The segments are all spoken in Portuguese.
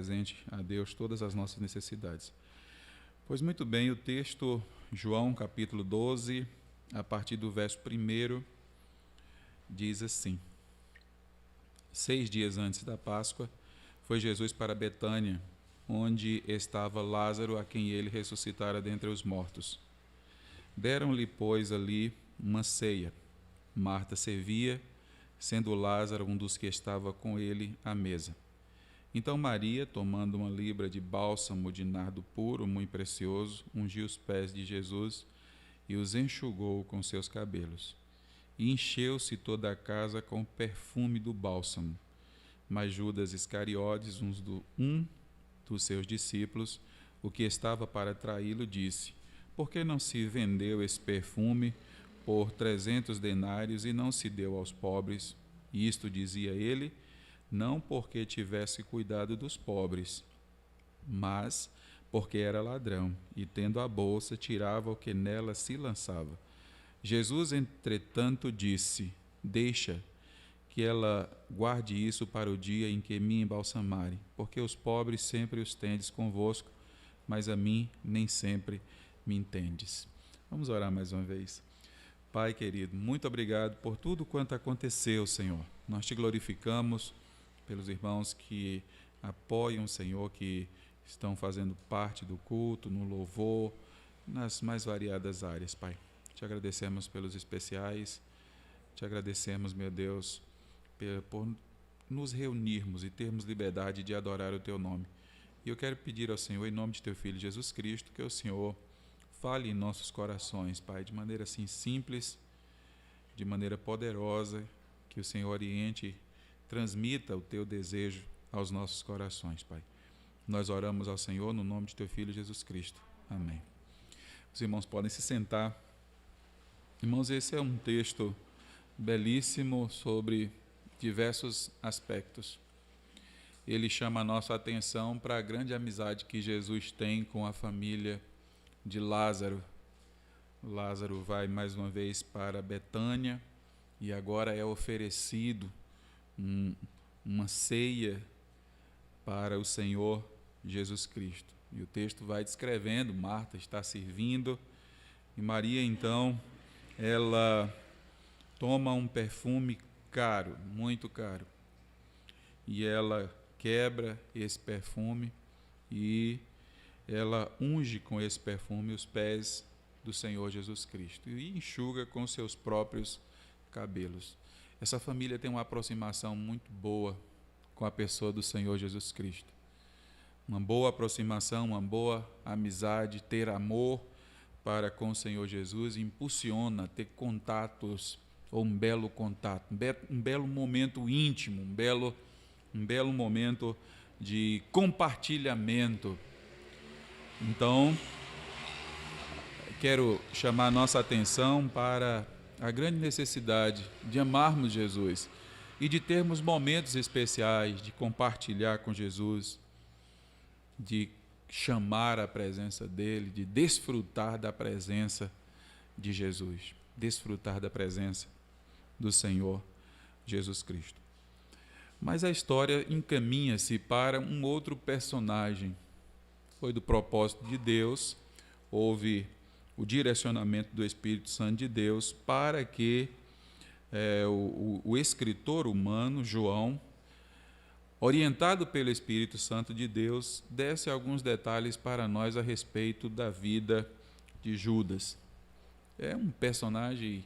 presente a Deus todas as nossas necessidades. Pois muito bem, o texto, João capítulo 12, a partir do verso 1, diz assim: 6 dias antes da Páscoa, foi Jesus para Betânia, onde estava Lázaro, a quem ele ressuscitara dentre os mortos. Deram-lhe, pois, ali uma ceia. Marta servia, sendo Lázaro um dos que estava com ele à mesa. Então Maria, tomando uma libra de bálsamo de nardo puro, muito precioso, ungiu os pés de Jesus e os enxugou com seus cabelos. E encheu-se toda a casa com o perfume do bálsamo. Mas Judas Iscariotes, um dos seus discípulos, o que estava para traí-lo, disse: por que não se vendeu esse perfume por 300 denários e não se deu aos pobres? E isto dizia ele, não porque tivesse cuidado dos pobres, mas porque era ladrão, e tendo a bolsa, tirava o que nela se lançava. Jesus, entretanto, disse: deixa que ela guarde isso para o dia em que me embalsamarem, porque os pobres sempre os tendes convosco, mas a mim nem sempre me entendes. Vamos orar mais uma vez. Pai querido, muito obrigado por tudo quanto aconteceu, Senhor. Nós te glorificamos pelos irmãos que apoiam, Senhor, que estão fazendo parte do culto, no louvor, nas mais variadas áreas, Pai. Te agradecemos pelos especiais, te agradecemos, meu Deus, por nos reunirmos e termos liberdade de adorar o Teu nome. E eu quero pedir ao Senhor, em nome de Teu Filho Jesus Cristo, que o Senhor fale em nossos corações, Pai, de maneira assim simples, de maneira poderosa, que o Senhor oriente, transmita o Teu desejo aos nossos corações, Pai. Nós oramos ao Senhor no nome de Teu Filho Jesus Cristo. Amém. Os irmãos podem se sentar. Irmãos, esse é um texto belíssimo sobre diversos aspectos. Ele chama a nossa atenção para a grande amizade que Jesus tem com a família de Lázaro. Lázaro vai mais uma vez para Betânia e agora é oferecido uma ceia para o Senhor Jesus Cristo. E o texto vai descrevendo, Marta está servindo e Maria então, ela toma um perfume caro, muito caro, e ela quebra esse perfume e ela unge com esse perfume os pés do Senhor Jesus Cristo e enxuga com seus próprios cabelos. Essa família tem uma aproximação muito boa com a pessoa do Senhor Jesus Cristo. Uma boa aproximação, uma boa amizade, ter amor para com o Senhor Jesus impulsiona ter contatos, ou um belo contato, um belo momento íntimo, um belo momento de compartilhamento. Então, quero chamar a nossa atenção para a grande necessidade de amarmos Jesus e de termos momentos especiais de compartilhar com Jesus, de chamar a presença dele, de desfrutar da presença de Jesus, desfrutar da presença do Senhor Jesus Cristo. Mas a história encaminha-se para um outro personagem. Foi do propósito de Deus, houve o direcionamento do Espírito Santo de Deus para que o escritor humano, João, orientado pelo Espírito Santo de Deus, desse alguns detalhes para nós a respeito da vida de Judas. É um personagem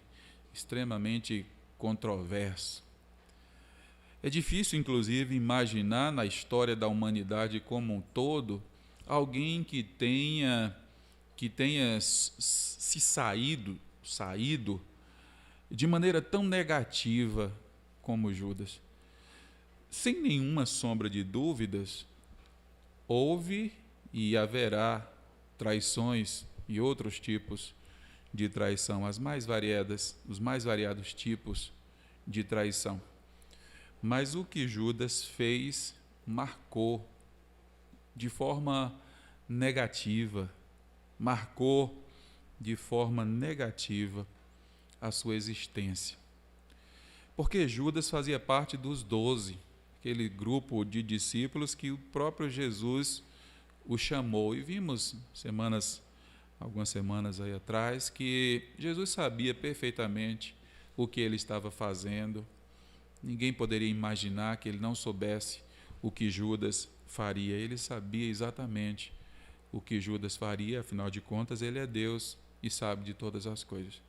extremamente controverso. É difícil, inclusive, imaginar na história da humanidade como um todo alguém que tenha se saído de maneira tão negativa como Judas. Sem nenhuma sombra de dúvidas, houve e haverá traições e outros tipos de traição, os mais variados tipos de traição. Mas o que Judas fez marcou de forma negativa, a sua existência. Porque Judas fazia parte dos 12 aquele grupo de discípulos que o próprio Jesus o chamou. E vimos algumas semanas aí atrás, que Jesus sabia perfeitamente o que ele estava fazendo. Ninguém poderia imaginar que ele não soubesse o que Judas faria. Ele sabia exatamente o que Judas faria, afinal de contas, ele é Deus e sabe de todas as coisas.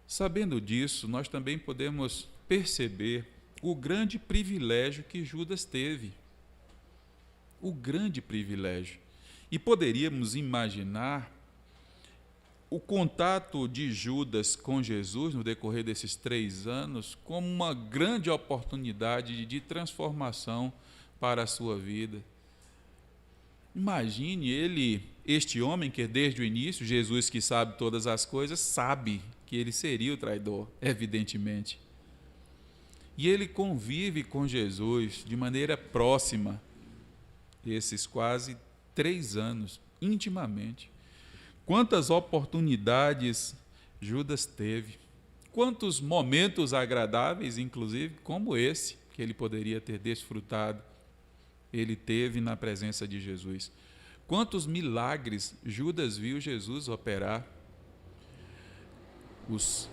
Sabendo disso, nós também podemos perceber o grande privilégio que Judas teve. O grande privilégio. E poderíamos imaginar o contato de Judas com Jesus no decorrer desses 3 anos como uma grande oportunidade de transformação para a sua vida. Imagine este homem que desde o início, Jesus que sabe todas as coisas, sabe que ele seria o traidor, evidentemente. E ele convive com Jesus de maneira próxima, esses quase 3 anos, intimamente. Quantas oportunidades Judas teve, quantos momentos agradáveis, inclusive, como esse, que ele poderia ter desfrutado, ele teve na presença de Jesus. Quantos milagres Judas viu Jesus operar.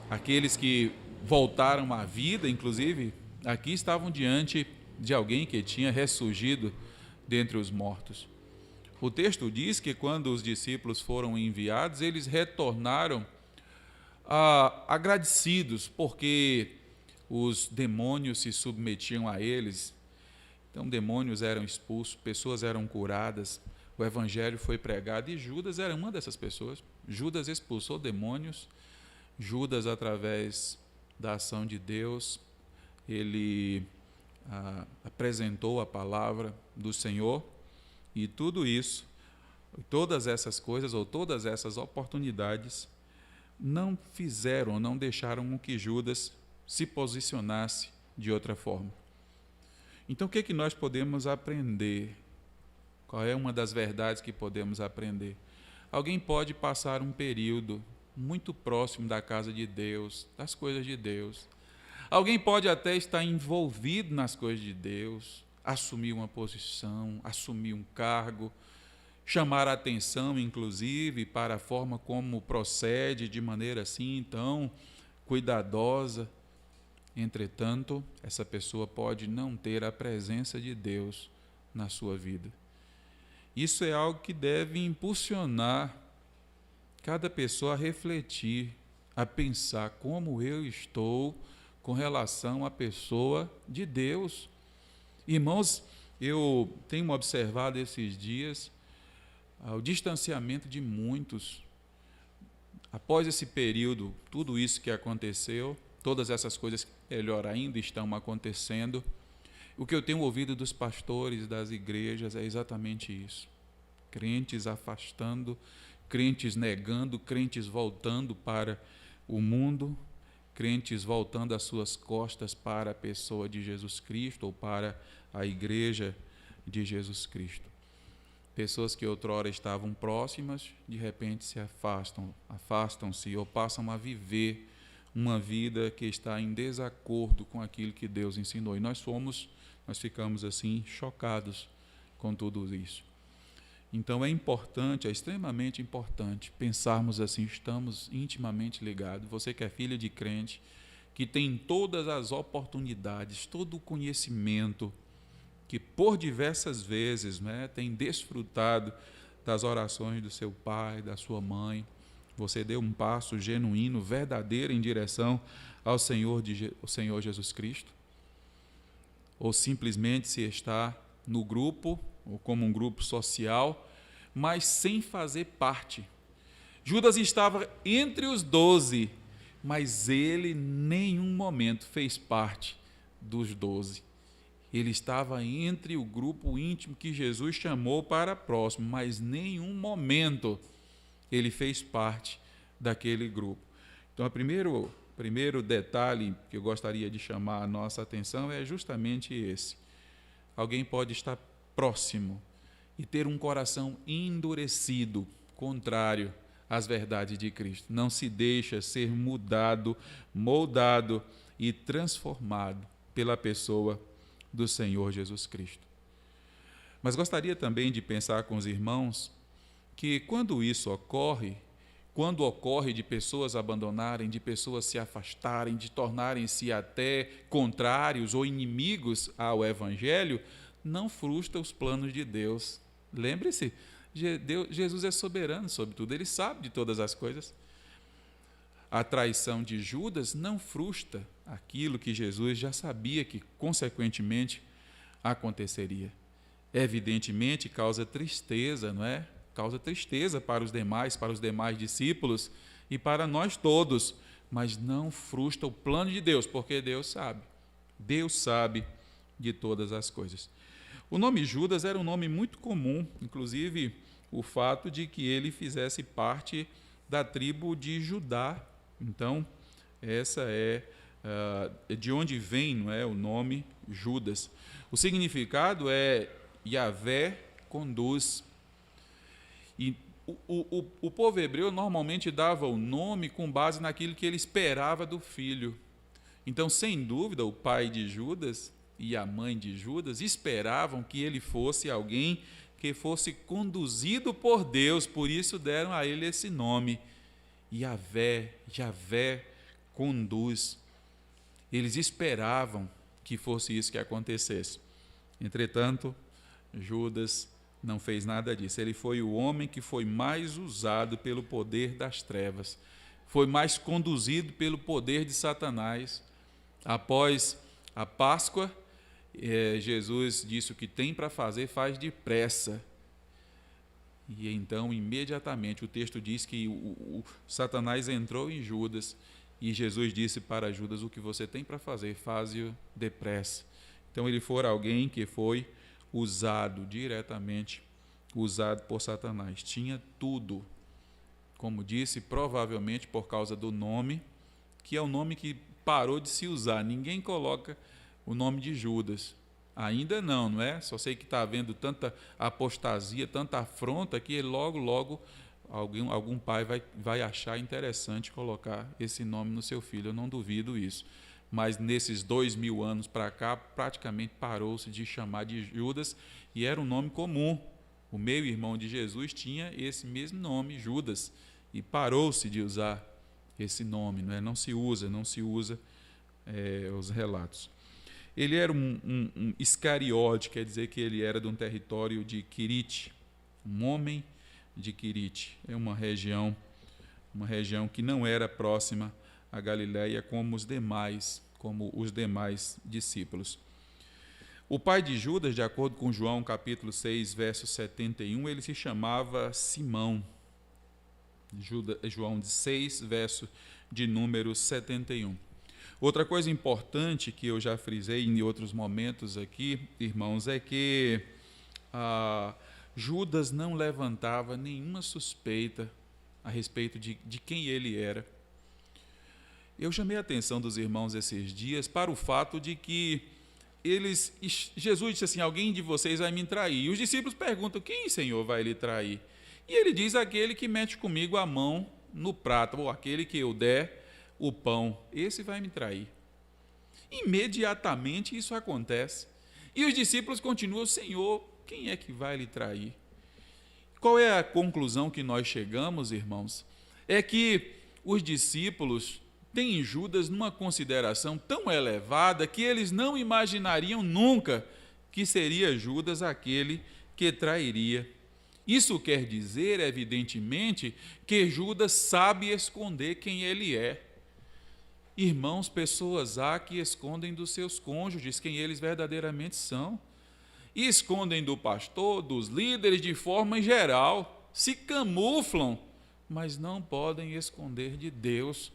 Aqueles que voltaram à vida, inclusive, aqui estavam diante de alguém que tinha ressurgido dentre os mortos. O texto diz que quando os discípulos foram enviados, eles retornaram agradecidos, porque os demônios se submetiam a eles. Então, demônios eram expulsos, pessoas eram curadas, o evangelho foi pregado, e Judas era uma dessas pessoas. Judas expulsou demônios. Judas, através da ação de Deus, ele apresentou a palavra do Senhor, e tudo isso, todas essas coisas, ou todas essas oportunidades, não fizeram, não deixaram com que Judas se posicionasse de outra forma. Então, o que nós podemos aprender? Qual é uma das verdades que podemos aprender? Alguém pode passar um período muito próximo da casa de Deus, das coisas de Deus. Alguém pode até estar envolvido nas coisas de Deus, assumir uma posição, assumir um cargo, chamar a atenção, inclusive, para a forma como procede, de maneira assim, tão cuidadosa. Entretanto, essa pessoa pode não ter a presença de Deus na sua vida. Isso é algo que deve impulsionar cada pessoa a refletir, a pensar como eu estou com relação à pessoa de Deus. Irmãos, eu tenho observado esses dias o distanciamento de muitos. Após esse período, tudo isso que aconteceu, todas essas coisas, melhor ainda, estão acontecendo. O que eu tenho ouvido dos pastores das igrejas é exatamente isso. Crentes afastando, crentes negando, crentes voltando para o mundo, crentes voltando as suas costas para a pessoa de Jesus Cristo ou para a igreja de Jesus Cristo. Pessoas que outrora estavam próximas, de repente se afastam-se ou passam a viver uma vida que está em desacordo com aquilo que Deus ensinou. E nós ficamos assim chocados com tudo isso. Então é importante, é extremamente importante pensarmos assim, estamos intimamente ligados. Você que é filha de crente, que tem todas as oportunidades, todo o conhecimento, que por diversas vezes tem desfrutado das orações do seu pai, da sua mãe. Você deu um passo genuíno, verdadeiro em direção ao Senhor Jesus Cristo? Ou simplesmente se está no grupo, ou como um grupo social, mas sem fazer parte. Judas estava entre os 12, mas ele em nenhum momento fez parte dos 12. Ele estava entre o grupo íntimo que Jesus chamou para próximo, mas em nenhum momento ele fez parte daquele grupo. Então, o primeiro detalhe que eu gostaria de chamar a nossa atenção é justamente esse. Alguém pode estar próximo e ter um coração endurecido, contrário às verdades de Cristo. Não se deixa ser mudado, moldado e transformado pela pessoa do Senhor Jesus Cristo. Mas gostaria também de pensar com os irmãos que quando isso ocorre, quando ocorre de pessoas abandonarem, de pessoas se afastarem, de tornarem-se até contrários ou inimigos ao Evangelho, não frustra os planos de Deus. Lembre-se, Jesus é soberano sobre tudo, Ele sabe de todas as coisas. A traição de Judas não frustra aquilo que Jesus já sabia que, consequentemente, aconteceria. Evidentemente, causa tristeza, não é? Causa tristeza para os demais discípulos e para nós todos, mas não frustra o plano de Deus, porque Deus sabe de todas as coisas. O nome Judas era um nome muito comum, inclusive o fato de que ele fizesse parte da tribo de Judá. Então, essa é de onde vem, não é, o nome Judas. O significado é Yahvé conduz. E o povo hebreu normalmente dava o nome com base naquilo que ele esperava do filho. Então, sem dúvida, o pai de Judas e a mãe de Judas esperavam que ele fosse alguém que fosse conduzido por Deus, por isso deram a ele esse nome, Yahvé conduz. Eles esperavam que fosse isso que acontecesse. Entretanto, Judas não fez nada disso. Ele foi o homem que foi mais usado pelo poder das trevas, foi mais conduzido pelo poder de Satanás. Após a Páscoa, Jesus disse: o que tem para fazer, faz depressa. E então, imediatamente, o texto diz que o Satanás entrou em Judas e Jesus disse para Judas: o que você tem para fazer, faze-o depressa. Então, ele foi alguém que foi diretamente usado por Satanás. Tinha tudo, como disse, provavelmente por causa do nome, que é o nome que parou de se usar. Ninguém coloca o nome de Judas. Ainda não é? Só sei que está havendo tanta apostasia, tanta afronta, que logo algum pai vai achar interessante colocar esse nome no seu filho. Eu não duvido isso. Mas nesses 2000 anos para cá, praticamente parou-se de chamar de Judas, e era um nome comum. O meio-irmão de Jesus tinha esse mesmo nome, Judas, e parou-se de usar esse nome, não é? Não se usa os relatos. Ele era um Iscariote, quer dizer que ele era de um território de Quirite, um homem de Quirite. É uma região que não era próxima a Galiléia como os demais discípulos. O pai de Judas, de acordo com João capítulo 6, verso 71, ele se chamava Simão. João 6, verso de número 71. Outra coisa importante que eu já frisei em outros momentos aqui, irmãos, é que Judas não levantava nenhuma suspeita a respeito de quem ele era. Eu chamei a atenção dos irmãos esses dias para o fato de que Jesus disse assim: alguém de vocês vai me trair. E os discípulos perguntam: quem, Senhor, vai lhe trair? E ele diz: aquele que mete comigo a mão no prato, ou aquele que eu der o pão, esse vai me trair. Imediatamente isso acontece. E os discípulos continuam: Senhor, quem é que vai lhe trair? Qual é a conclusão que nós chegamos, irmãos? É que os discípulos têm Judas numa consideração tão elevada que eles não imaginariam nunca que seria Judas aquele que trairia. Isso quer dizer, evidentemente, que Judas sabe esconder quem ele é. Irmãos, pessoas há que escondem dos seus cônjuges quem eles verdadeiramente são. E escondem do pastor, dos líderes, de forma geral. Se camuflam, mas não podem esconder de Deus.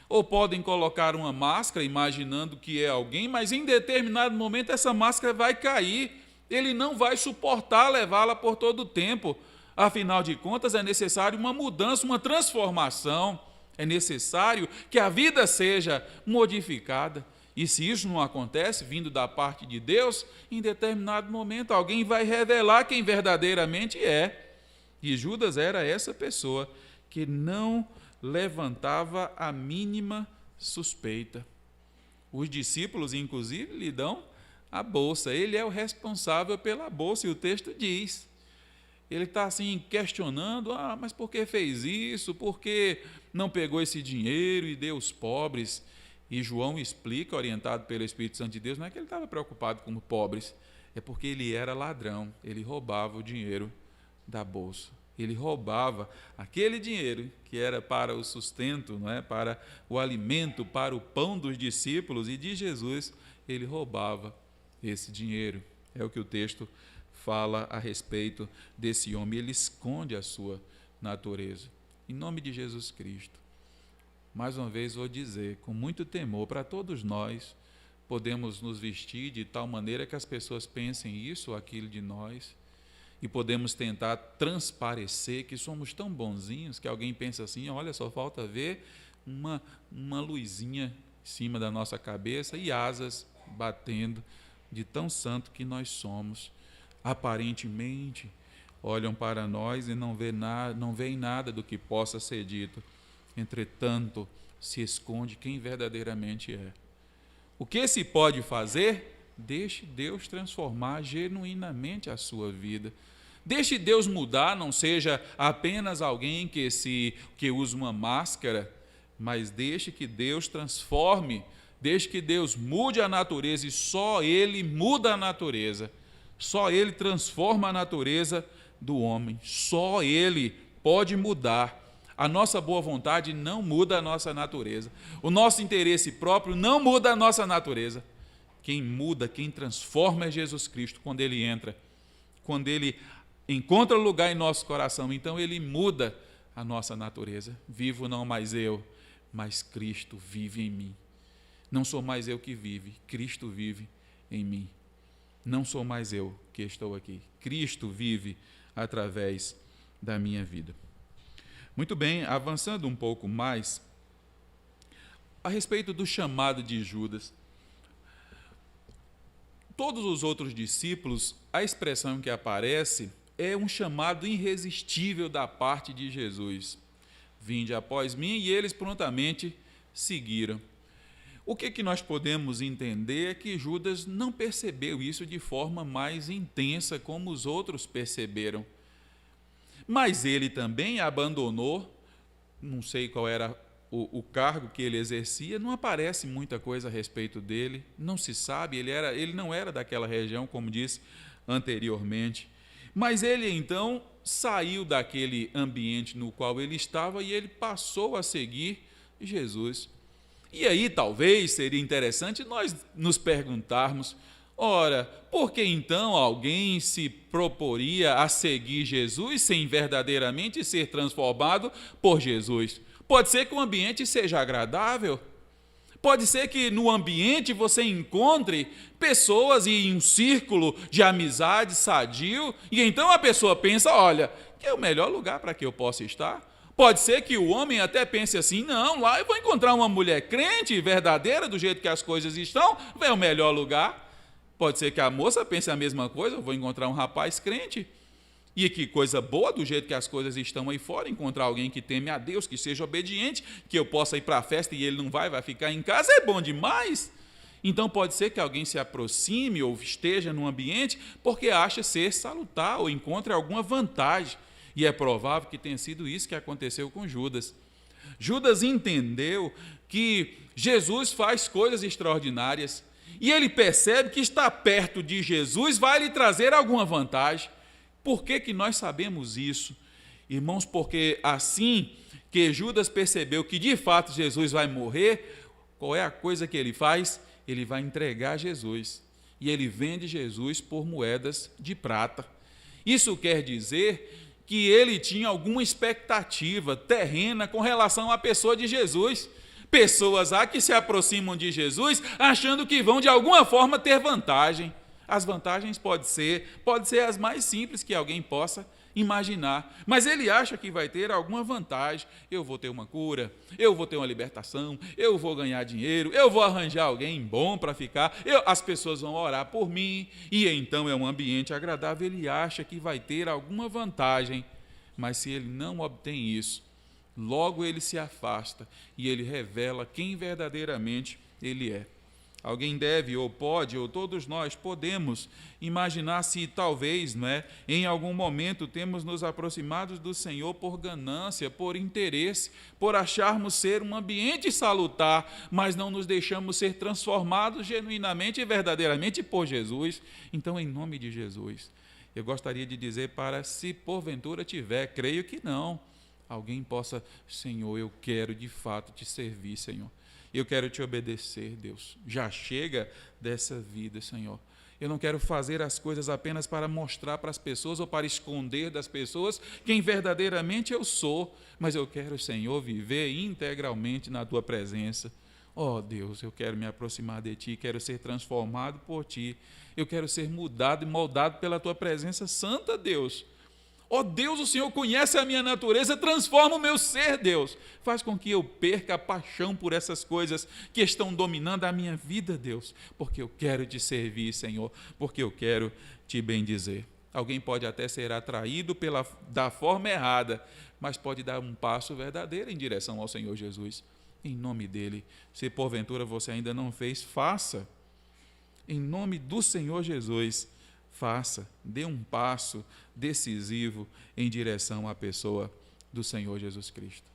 Ou podem colocar uma máscara imaginando que é alguém, mas em determinado momento essa máscara vai cair. Ele não vai suportar levá-la por todo o tempo. Afinal de contas, é necessário uma mudança, uma transformação. É necessário que a vida seja modificada. E se isso não acontece, vindo da parte de Deus, em determinado momento alguém vai revelar quem verdadeiramente é. E Judas era essa pessoa que não levantava a mínima suspeita. Os discípulos, inclusive, lhe dão a bolsa. Ele é o responsável pela bolsa, e o texto diz. Ele está assim questionando, mas por que fez isso? Por que não pegou esse dinheiro e deu aos pobres? E João explica, orientado pelo Espírito Santo de Deus, não é que ele estava preocupado com os pobres, é porque ele era ladrão, ele roubava o dinheiro da bolsa. Ele roubava aquele dinheiro que era para o sustento, não é? Para o alimento, para o pão dos discípulos e de Jesus, ele roubava esse dinheiro. É o que o texto fala a respeito desse homem. Ele esconde a sua natureza. Em nome de Jesus Cristo, mais uma vez vou dizer, com muito temor, para todos nós, podemos nos vestir de tal maneira que as pessoas pensem isso ou aquilo de nós, e podemos tentar transparecer que somos tão bonzinhos que alguém pensa assim, olha, só falta ver uma luzinha em cima da nossa cabeça e asas batendo, de tão santo que nós somos. Aparentemente, olham para nós e não veem nada do que possa ser dito. Entretanto, se esconde quem verdadeiramente é. O que se pode fazer? Deixe Deus transformar genuinamente a sua vida. Deixe Deus mudar, não seja apenas alguém que usa uma máscara, mas deixe que Deus transforme, deixe que Deus mude a natureza, e só Ele muda a natureza. Só Ele transforma a natureza do homem. Só Ele pode mudar. A nossa boa vontade não muda a nossa natureza. O nosso interesse próprio não muda a nossa natureza. Quem muda, quem transforma é Jesus Cristo quando Ele entra. Quando Ele encontra lugar em nosso coração, então Ele muda a nossa natureza. Vivo não mais eu, mas Cristo vive em mim. Não sou mais eu que vive, Cristo vive em mim. Não sou mais eu que estou aqui. Cristo vive através da minha vida. Muito bem, avançando um pouco mais, a respeito do chamado de Judas. Todos os outros discípulos, a expressão que aparece é um chamado irresistível da parte de Jesus. Vinde após mim, e eles prontamente seguiram. O que nós podemos entender é que Judas não percebeu isso de forma mais intensa como os outros perceberam. Mas ele também abandonou, não sei qual era o cargo que ele exercia, não aparece muita coisa a respeito dele, não se sabe, ele não era daquela região, como disse anteriormente. Mas ele então saiu daquele ambiente no qual ele estava e ele passou a seguir Jesus. E aí talvez seria interessante nós nos perguntarmos, ora, por que então alguém se proporia a seguir Jesus sem verdadeiramente ser transformado por Jesus? Pode ser que o ambiente seja agradável, pode ser que no ambiente você encontre pessoas e um círculo de amizade sadio, e então a pessoa pensa, olha, que é o melhor lugar para que eu possa estar. Pode ser que o homem até pense assim, não, lá eu vou encontrar uma mulher crente, verdadeira, do jeito que as coisas estão, é o melhor lugar. Pode ser que a moça pense a mesma coisa, eu vou encontrar um rapaz crente. E que coisa boa, do jeito que as coisas estão aí fora, encontrar alguém que teme a Deus, que seja obediente, que eu possa ir para a festa e ele não vai ficar em casa, é bom demais. Então pode ser que alguém se aproxime ou esteja num ambiente porque acha ser salutar ou encontre alguma vantagem. E é provável que tenha sido isso que aconteceu com Judas. Judas entendeu que Jesus faz coisas extraordinárias e ele percebe que estar perto de Jesus vai lhe trazer alguma vantagem. Por que nós sabemos isso? Irmãos, porque assim que Judas percebeu que de fato Jesus vai morrer, qual é a coisa que ele faz? Ele vai entregar Jesus e ele vende Jesus por moedas de prata. Isso quer dizer que ele tinha alguma expectativa terrena com relação à pessoa de Jesus. Pessoas há que se aproximam de Jesus achando que vão de alguma forma ter vantagem. As vantagens pode ser as mais simples que alguém possa imaginar, mas ele acha que vai ter alguma vantagem. Eu vou ter uma cura, eu vou ter uma libertação, eu vou ganhar dinheiro, eu vou arranjar alguém bom para ficar, as pessoas vão orar por mim, e então é um ambiente agradável. Ele acha que vai ter alguma vantagem, mas se ele não obtém isso, logo ele se afasta e ele revela quem verdadeiramente ele é. Alguém deve, ou pode, ou todos nós podemos imaginar se talvez, não é, em algum momento temos nos aproximado do Senhor por ganância, por interesse, por acharmos ser um ambiente salutar, mas não nos deixamos ser transformados genuinamente e verdadeiramente por Jesus. Então, em nome de Jesus, eu gostaria de dizer para, se porventura tiver, creio que não, alguém possa, Senhor, eu quero de fato te servir, Senhor. Eu quero te obedecer, Deus. Já chega dessa vida, Senhor. Eu não quero fazer as coisas apenas para mostrar para as pessoas ou para esconder das pessoas quem verdadeiramente eu sou, mas eu quero, Senhor, viver integralmente na tua presença. Oh, Deus, eu quero me aproximar de ti, quero ser transformado por ti. Eu quero ser mudado e moldado pela tua presença santa, Deus. Ó Deus, o Senhor conhece a minha natureza, transforma o meu ser, Deus. Faz com que eu perca a paixão por essas coisas que estão dominando a minha vida, Deus. Porque eu quero te servir, Senhor, porque eu quero te bendizer. Alguém pode até ser atraído da forma errada, mas pode dar um passo verdadeiro em direção ao Senhor Jesus. Em nome dele, se porventura você ainda não fez, faça. Em nome do Senhor Jesus, faça, dê um passo decisivo em direção à pessoa do Senhor Jesus Cristo.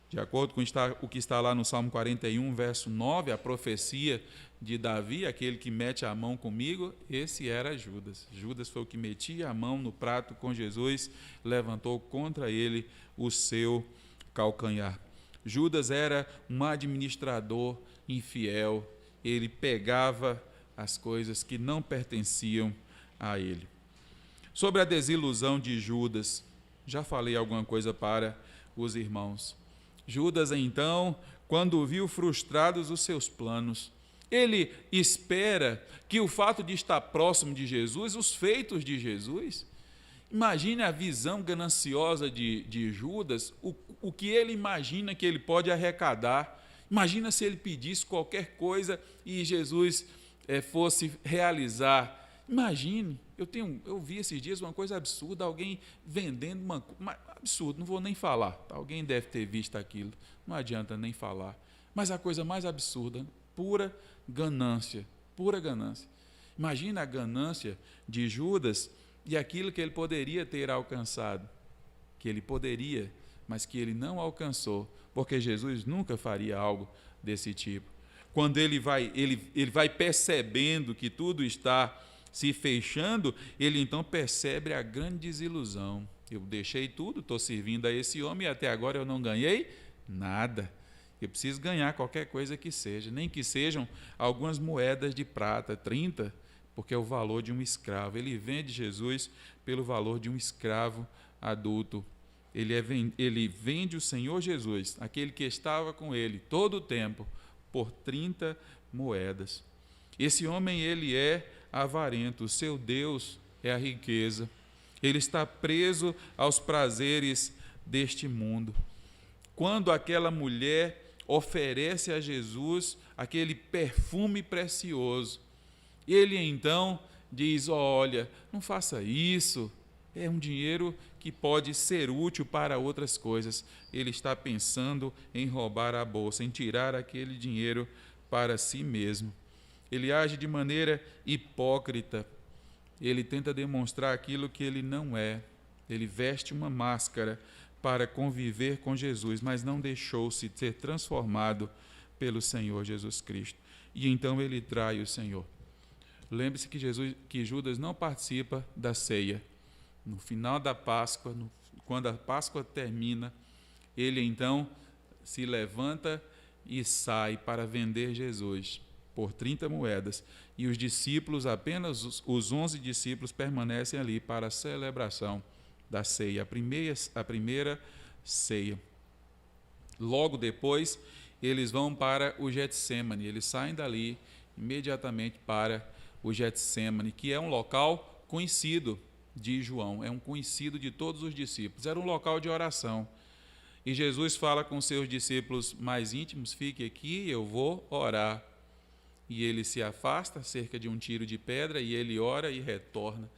De acordo com o que está lá no Salmo 41, verso 9, a profecia de Davi, aquele que mete a mão comigo, esse era Judas. Judas foi o que metia a mão no prato com Jesus, levantou contra ele o seu calcanhar. Judas era um administrador infiel, ele pegava as coisas que não pertenciam a ele. Sobre a desilusão de Judas, já falei alguma coisa para os irmãos. Judas, então, quando viu frustrados os seus planos, ele espera que o fato de estar próximo de Jesus, os feitos de Jesus, imagine a visão gananciosa de Judas, o que ele imagina que ele pode arrecadar. Imagina se ele pedisse qualquer coisa e Jesus fosse realizar. Imagine, eu vi esses dias uma coisa absurda, alguém vendendo absurdo, não vou nem falar, alguém deve ter visto aquilo, não adianta nem falar, mas a coisa mais absurda, pura ganância, pura ganância. Imagina a ganância de Judas e aquilo que ele poderia ter alcançado, que ele poderia, mas que ele não alcançou, porque Jesus nunca faria algo desse tipo. Quando ele vai percebendo que tudo está se fechando, ele então percebe a grande desilusão. Eu deixei tudo, estou servindo a esse homem e até agora eu não ganhei nada. Eu preciso ganhar qualquer coisa que seja, nem que sejam algumas moedas de prata, 30, porque é o valor de um escravo. Ele vende Jesus pelo valor de um escravo adulto. Ele vende o Senhor Jesus, aquele que estava com ele todo o tempo, por 30 moedas. Esse homem, ele é avarento, o seu Deus é a riqueza. Ele está preso aos prazeres deste mundo. Quando aquela mulher oferece a Jesus aquele perfume precioso, ele então diz: olha, não faça isso, é um dinheiro que pode ser útil para outras coisas. Ele está pensando em roubar a bolsa, em tirar aquele dinheiro para si mesmo. Ele age de maneira hipócrita. Ele tenta demonstrar aquilo que ele não é. Ele veste uma máscara para conviver com Jesus, mas não deixou-se ser transformado pelo Senhor Jesus Cristo. E então ele trai o Senhor. Lembre-se que Judas não participa da ceia. No final da Páscoa, quando a Páscoa termina, ele então se levanta e sai para vender Jesus por 30 moedas. E os discípulos, apenas os 11 discípulos, permanecem ali para a celebração da ceia, a primeira ceia. Logo depois, eles vão para o Getsêmani, eles saem dali imediatamente para o Getsêmani, que é um local conhecido de João, é um conhecido de todos os discípulos, era um local de oração. E Jesus fala com seus discípulos mais íntimos: fique aqui, eu vou orar. E ele se afasta, cerca de um tiro de pedra, e ele ora e retorna.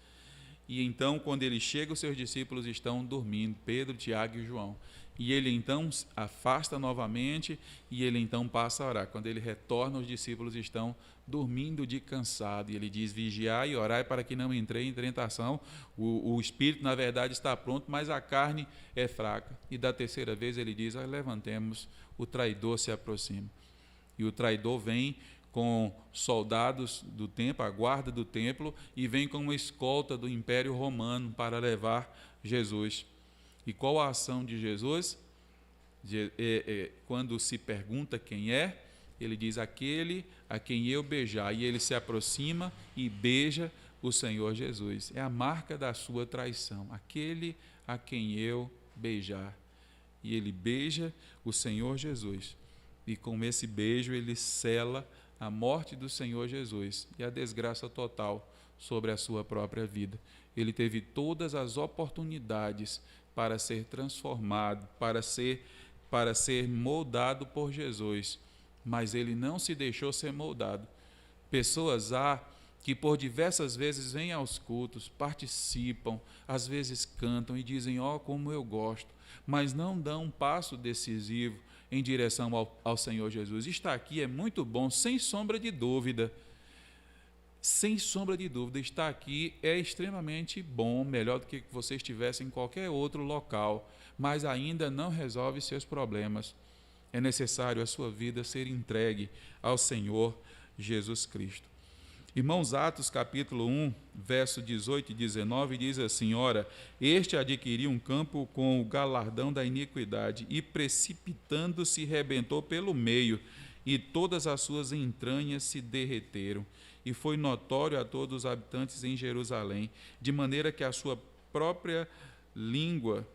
E então, quando ele chega, os seus discípulos estão dormindo, Pedro, Tiago e João. e ele então afasta novamente, e ele então passa a orar. Quando ele retorna, os discípulos estão dormindo de cansado, e ele diz: vigiai e orai para que não entrei em tentação. O espírito, na verdade, está pronto, mas a carne é fraca. E da terceira vez ele diz: levantemos, o traidor se aproxima. E o traidor vem com soldados do templo, a guarda do templo, e vem com uma escolta do Império Romano para levar Jesus. E qual a ação de Jesus? Quando se pergunta quem é, ele diz: aquele a quem eu beijar. E ele se aproxima e beija o Senhor Jesus. É a marca da sua traição, aquele a quem eu beijar. E ele beija o Senhor Jesus. E com esse beijo ele sela a morte do Senhor Jesus e a desgraça total sobre a sua própria vida. Ele teve todas as oportunidades para ser transformado, para ser moldado por Jesus, mas ele não se deixou ser moldado. Pessoas há que por diversas vezes vêm aos cultos, participam, às vezes cantam e dizem: como eu gosto, mas não dão um passo decisivo em direção ao Senhor Jesus. Estar aqui é muito bom, sem sombra de dúvida. Sem sombra de dúvida, estar aqui é extremamente bom, melhor do que você estivesse em qualquer outro local, mas ainda não resolve seus problemas. É necessário a sua vida ser entregue ao Senhor Jesus Cristo. Irmãos, Atos capítulo 1, verso 18 e 19, diz assim: ora, este adquiriu um campo com o galardão da iniquidade, e precipitando-se rebentou pelo meio, e todas as suas entranhas se derreteram. E foi notório a todos os habitantes em Jerusalém, de maneira que em sua própria língua,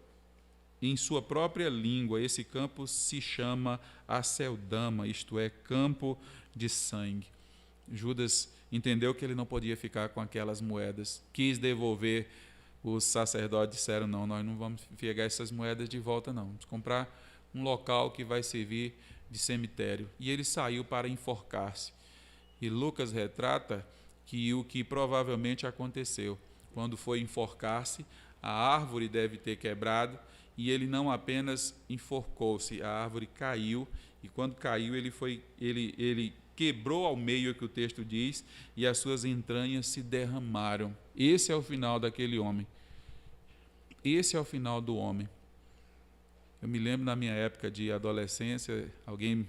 esse campo se chama Aceldama, isto é, campo de sangue. Judas entendeu que ele não podia ficar com aquelas moedas, quis devolver. Os sacerdotes disseram: não, nós não vamos pegar essas moedas de volta, não, vamos comprar um local que vai servir de cemitério. E ele saiu para enforcar-se. E Lucas retrata que o que provavelmente aconteceu: quando foi enforcar-se, a árvore deve ter quebrado, e ele não apenas enforcou-se, a árvore caiu, e quando caiu ele quebrou ao meio, é o que o texto diz, e as suas entranhas se derramaram. Esse é o final daquele homem. Esse é o final do homem. Eu me lembro, na minha época de adolescência, alguém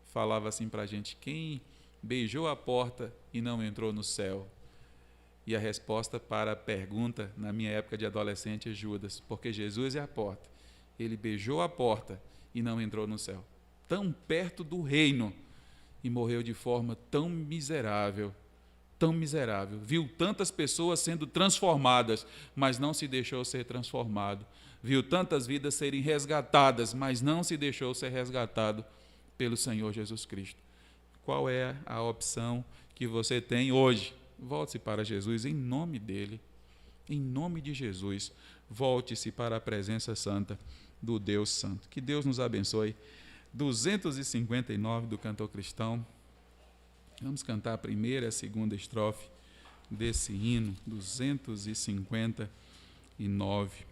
falava assim para a gente: quem beijou a porta e não entrou no céu? E a resposta para a pergunta, na minha época de adolescente, é Judas, porque Jesus é a porta. Ele beijou a porta e não entrou no céu. Tão perto do reino, e morreu de forma tão miserável, tão miserável. Viu tantas pessoas sendo transformadas, mas não se deixou ser transformado. Viu tantas vidas serem resgatadas, mas não se deixou ser resgatado pelo Senhor Jesus Cristo. Qual é a opção que você tem hoje? Volte-se para Jesus em nome dele. Em nome de Jesus, volte-se para a presença santa do Deus Santo. Que Deus nos abençoe. 259 do Cantor Cristão. Vamos cantar a primeira e a segunda estrofe desse hino, 259.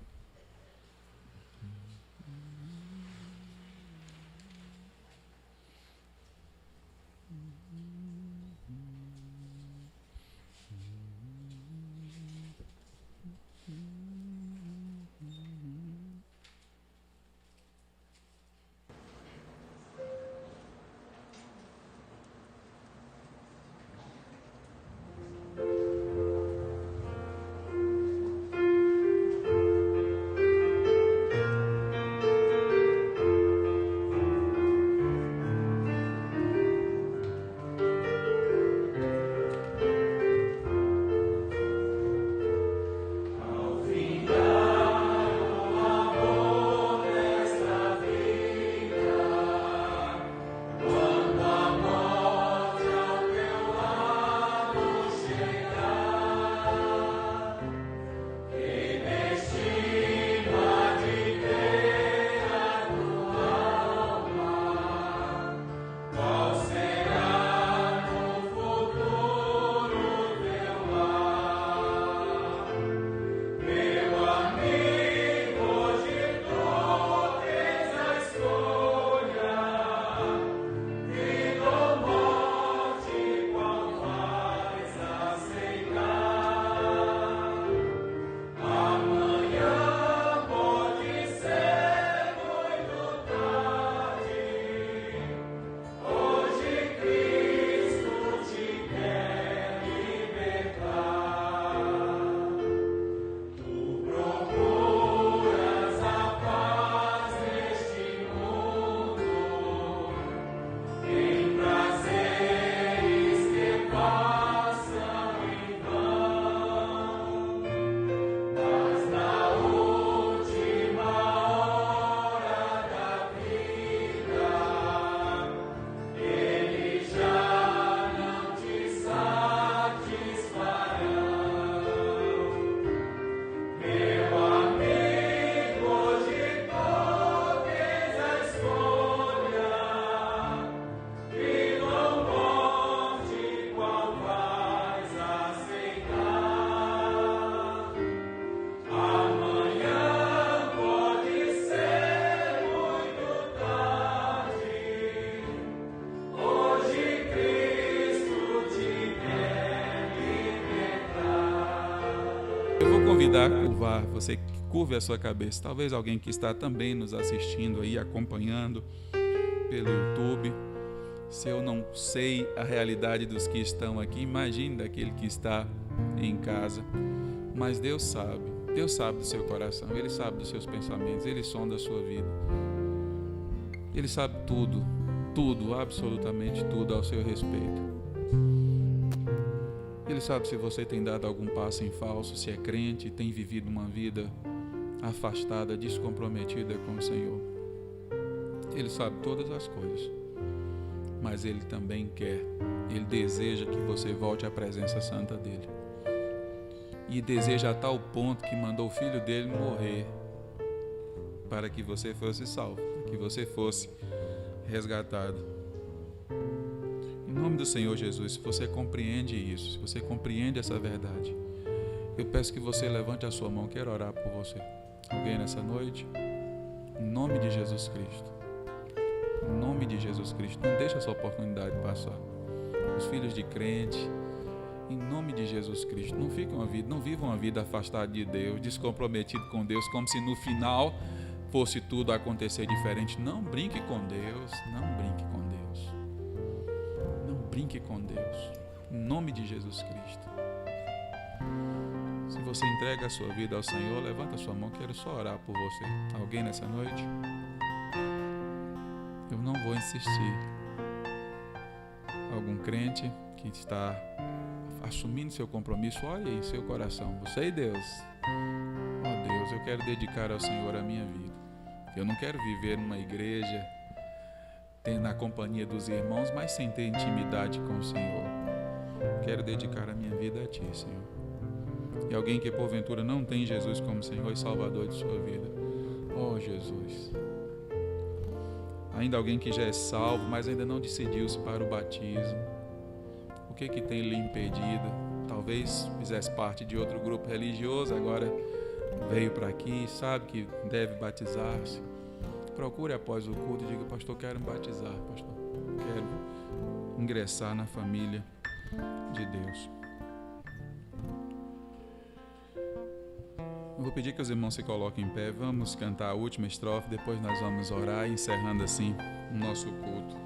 convidar a curvar, você que curve a sua cabeça. Talvez alguém que está também nos assistindo aí, acompanhando pelo YouTube. Se eu não sei a realidade dos que estão aqui, imagine daquele que está em casa. Mas Deus sabe do seu coração, Ele sabe dos seus pensamentos, Ele sonda a sua vida. Ele sabe tudo, absolutamente tudo ao seu respeito. Ele sabe se você tem dado algum passo em falso, se é crente, tem vivido uma vida afastada, descomprometida com o Senhor. Ele sabe todas as coisas, mas Ele também quer, Ele deseja que você volte à presença santa dEle. E deseja a tal ponto que mandou o Filho dEle morrer para que você fosse salvo, para que você fosse resgatado. Em nome do Senhor Jesus, se você compreende isso, se você compreende essa verdade, eu peço que você levante a sua mão, quero orar por você. Alguém nessa noite? Em nome de Jesus Cristo. Em nome de Jesus Cristo, não deixe essa oportunidade passar. Os filhos de crente, em nome de Jesus Cristo, não vivam uma vida afastada de Deus, descomprometido com Deus, como se no final fosse tudo acontecer diferente. Não brinque com Deus, não brinque com Deus. Não brinque com Deus. Em nome de Jesus Cristo. Se você entrega a sua vida ao Senhor, levanta a sua mão, quero só orar por você. Alguém nessa noite? Eu não vou insistir. Algum crente que está assumindo seu compromisso, olhe aí seu coração, você e Deus. Oh Deus, eu quero dedicar ao Senhor a minha vida. Eu não quero viver numa igreja tendo a companhia dos irmãos, mas sem ter intimidade com o Senhor. Quero dedicar a minha vida a Ti, Senhor. E alguém que porventura não tem Jesus como Senhor e Salvador de sua vida, oh Jesus. Ainda alguém que já é salvo, mas ainda não decidiu-se para o batismo. O que tem lhe impedido? Talvez fizesse parte de outro grupo religioso, agora veio para aqui, sabe que deve batizar-se. Procure após o culto e diga: pastor, quero me batizar, pastor. Quero ingressar na família de Deus. Eu vou pedir que os irmãos se coloquem em pé. Vamos cantar a última estrofe, depois nós vamos orar, encerrando assim o nosso culto.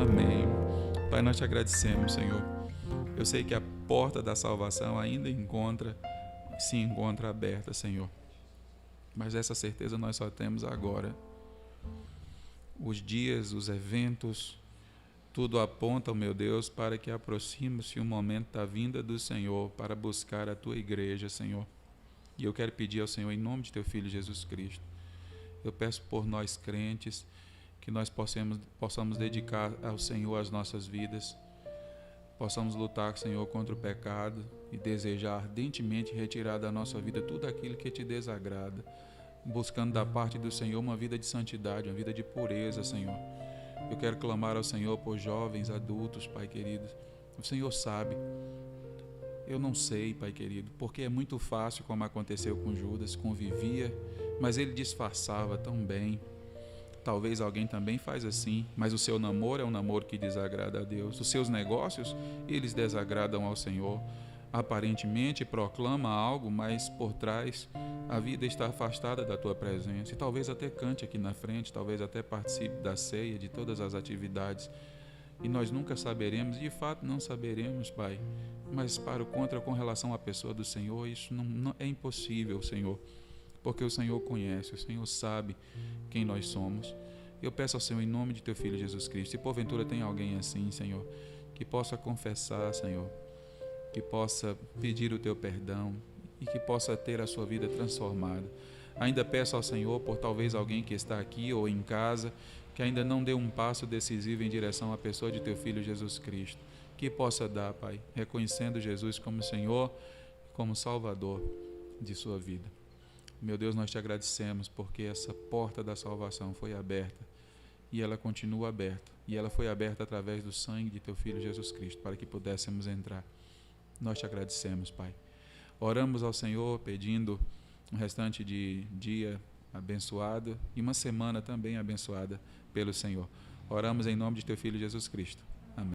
Amém. Pai, nós te agradecemos, Senhor. Eu sei que a porta da salvação ainda se encontra aberta, Senhor. Mas essa certeza nós só temos agora. Os dias, os eventos, tudo aponta, meu Deus, para que aproxime-se o momento da vinda do Senhor para buscar a tua igreja, Senhor. E eu quero pedir ao Senhor, em nome de teu Filho Jesus Cristo, eu peço por nós crentes, que nós possamos dedicar ao Senhor as nossas vidas, possamos lutar, Senhor, contra o pecado e desejar ardentemente retirar da nossa vida tudo aquilo que te desagrada, buscando da parte do Senhor uma vida de santidade, uma vida de pureza, Senhor. Eu quero clamar ao Senhor por jovens, adultos, Pai querido. O Senhor sabe. Eu não sei, Pai querido, porque é muito fácil, como aconteceu com Judas, convivia, mas ele disfarçava tão bem. Talvez alguém também faz assim, mas o seu namoro é um namoro que desagrada a Deus. Os seus negócios, eles desagradam ao Senhor. Aparentemente proclama algo, mas por trás a vida está afastada da tua presença. E talvez até cante aqui na frente, talvez até participe da ceia, de todas as atividades. E nós nunca saberemos, de fato não saberemos, Pai. Mas para o contra, com relação à pessoa do Senhor, isso não é impossível, Senhor. Porque o Senhor conhece, o Senhor sabe quem nós somos. Eu peço ao Senhor, em nome de Teu Filho Jesus Cristo, se porventura tem alguém assim, Senhor, que possa confessar, Senhor, que possa pedir o Teu perdão e que possa ter a sua vida transformada. Ainda peço ao Senhor por talvez alguém que está aqui ou em casa, que ainda não deu um passo decisivo em direção à pessoa de Teu Filho Jesus Cristo, que possa dar, Pai, reconhecendo Jesus como Senhor, como Salvador de sua vida. Meu Deus, nós Te agradecemos porque essa porta da salvação foi aberta e ela continua aberta. E ela foi aberta através do sangue de Teu Filho Jesus Cristo para que pudéssemos entrar. Nós Te agradecemos, Pai. Oramos ao Senhor pedindo um restante de dia abençoado e uma semana também abençoada pelo Senhor. Oramos em nome de Teu Filho Jesus Cristo.